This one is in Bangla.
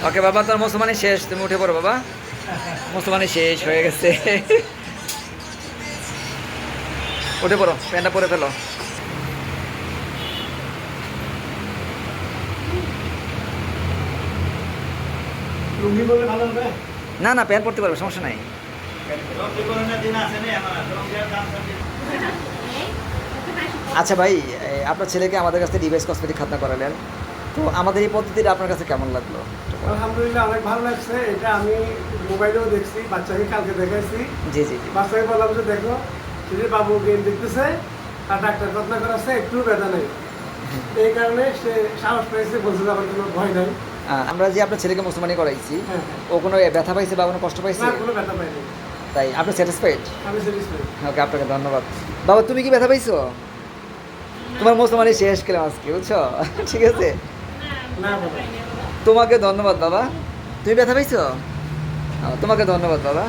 ওকে বাবা, তোর মুসলমানি শেষ, তুমি উঠে পড়ো বাবা, মুসলমানি শেষ হয়ে গেছে। উঠে পড়ো, প্যান্টটা পরে ফেলো। লুঙ্গি বলে ভালো হবে? না না, প্যান্ট পরতে পারবে, সমস্যা নাই। আচ্ছা ভাই, আপনার ছেলেকে আমাদের কাছ থেকে ডিভাইস কসমেটিক খাতনা করালেন, তো আমাদের এই পদ্ধতিটা আপনার কাছে কেমন লাগলো? আলহামদুলিল্লাহ অনেক ভালো লাগছে। এটা আমি মোবাইলেও দেখছি, বাচ্চাকে কালকে দেখাইছি। জি জি জি। বাচ্চাকে বললাম যে দেখো, যদি বাবু গেম দেখতেছে আর ডাক্তার যত্ন করাচ্ছে, একটু ব্যথা নেই। এই কারণে সে সাহস পেয়েছে, বলছে যে আমার কোনো ভয় নাই। আমরা যে আপনার ছেলেকে মুসলমানি করাইছি, হ্যাঁ, ও কোনো ব্যথা পাইছে বা কোনো কষ্ট পাইছে? না, কোনো ব্যথা পাইনি। তাই আপনি স্যাটিসফাইড? আমি স্যাটিসফাইড। ওকে, আপনাকে ধন্যবাদ। বাবা, তুমি কি ব্যথা পাইছো? তোমার মুসলমানি শেষ খেলাম আজকে, বুঝছো? ঠিক আছে, না বাবা। তোমাকে ধন্যবাদ বাবা। তুমি ব্যথা পাইছো? তোমাকে ধন্যবাদ বাবা।